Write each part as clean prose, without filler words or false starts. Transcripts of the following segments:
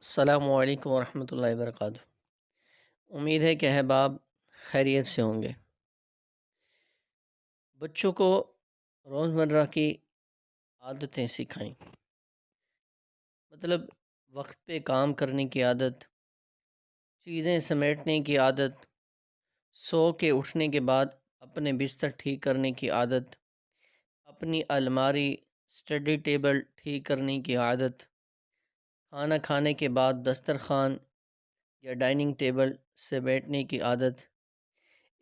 السلام علیکم ورحمۃ اللہ وبرکاتہ۔ امید ہے کہ احباب خیریت سے ہوں گے۔ بچوں کو روزمرہ کی عادتیں سکھائیں، مطلب وقت پہ کام کرنے کی عادت، چیزیں سمیٹنے کی عادت، سو کے اٹھنے کے بعد اپنے بستر ٹھیک کرنے کی عادت، اپنی الماری اسٹڈی ٹیبل ٹھیک کرنے کی عادت، کھانا کھانے کے بعد دسترخوان یا ڈائننگ ٹیبل سے بیٹھنے کی عادت،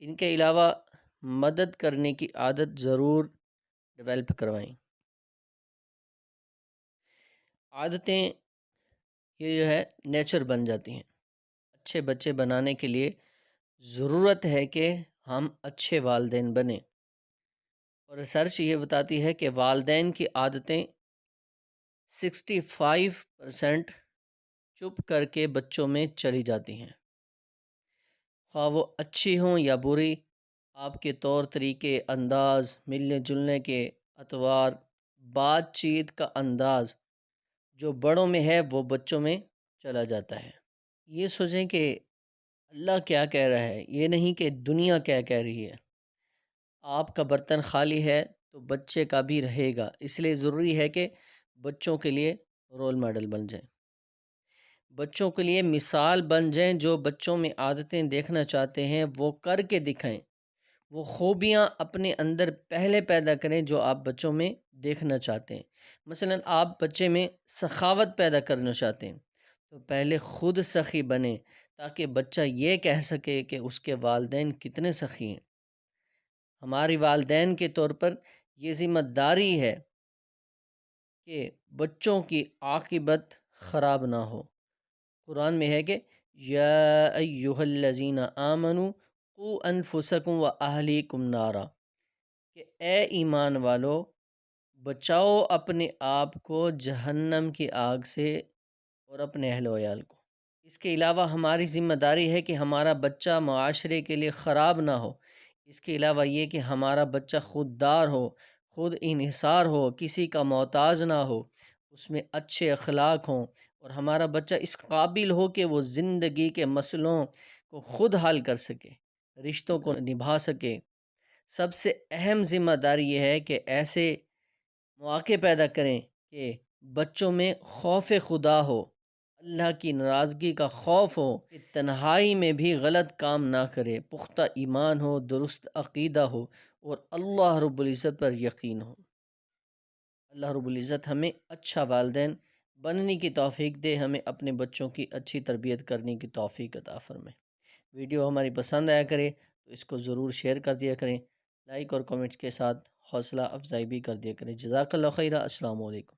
ان کے علاوہ مدد کرنے کی عادت ضرور ڈیولپ کروائیں۔ عادتیں یہ جو ہے نیچر بن جاتی ہیں۔ اچھے بچے بنانے کے لیے ضرورت ہے کہ ہم اچھے والدین بنیں، اور ریسرچ یہ بتاتی ہے کہ والدین کی عادتیں 65% چپ کر کے بچوں میں چلی جاتی ہیں، خواہ وہ اچھی ہوں یا بری۔ آپ کے طور طریقے، انداز، ملنے جلنے کے اطوار، بات چیت کا انداز جو بڑوں میں ہے وہ بچوں میں چلا جاتا ہے۔ یہ سوچیں کہ اللہ کیا کہہ رہا ہے، یہ نہیں کہ دنیا کیا کہہ رہی ہے۔ آپ کا برتن خالی ہے تو بچے کا بھی رہے گا، اس لیے ضروری ہے کہ بچوں کے لیے رول ماڈل بن جائیں، بچوں کے لیے مثال بن جائیں۔ جو بچوں میں عادتیں دیکھنا چاہتے ہیں وہ کر کے دکھائیں، وہ خوبیاں اپنے اندر پہلے پیدا کریں جو آپ بچوں میں دیکھنا چاہتے ہیں۔ مثلا آپ بچے میں سخاوت پیدا کرنا چاہتے ہیں تو پہلے خود سخی بنیں، تاکہ بچہ یہ کہہ سکے کہ اس کے والدین کتنے سخی ہیں۔ ہماری والدین کے طور پر یہ ذمہ داری ہے کہ بچوں کی عاقبت خراب نہ ہو۔ قرآن میں ہے کہ یا ایہا الذین آمنوا قوا انفسکم و اہلیکم نارا، کہ اے ایمان والو بچاؤ اپنے آپ کو جہنم کی آگ سے اور اپنے اہل و عیال کو۔ اس کے علاوہ ہماری ذمہ داری ہے کہ ہمارا بچہ معاشرے کے لیے خراب نہ ہو۔ اس کے علاوہ یہ کہ ہمارا بچہ خوددار ہو، خود انحصار ہو، کسی کا محتاج نہ ہو، اس میں اچھے اخلاق ہوں، اور ہمارا بچہ اس قابل ہو کہ وہ زندگی کے مسئلوں کو خود حل کر سکے، رشتوں کو نبھا سکے۔ سب سے اہم ذمہ داری یہ ہے کہ ایسے مواقع پیدا کریں کہ بچوں میں خوف خدا ہو، اللہ کی ناراضگی کا خوف ہو، کہ تنہائی میں بھی غلط کام نہ کرے، پختہ ایمان ہو، درست عقیدہ ہو، اور اللہ رب العزت پر یقین ہو۔ اللہ رب العزت ہمیں اچھا والدین بننے کی توفیق دے، ہمیں اپنے بچوں کی اچھی تربیت کرنے کی توفیق عطا فرمائے۔ ویڈیو ہماری پسند آیا کرے تو اس کو ضرور شیئر کر دیا کریں، لائک اور کمنٹس کے ساتھ حوصلہ افزائی بھی کر دیا کریں۔ جزاک اللہ خیرہ۔ السلام علیکم۔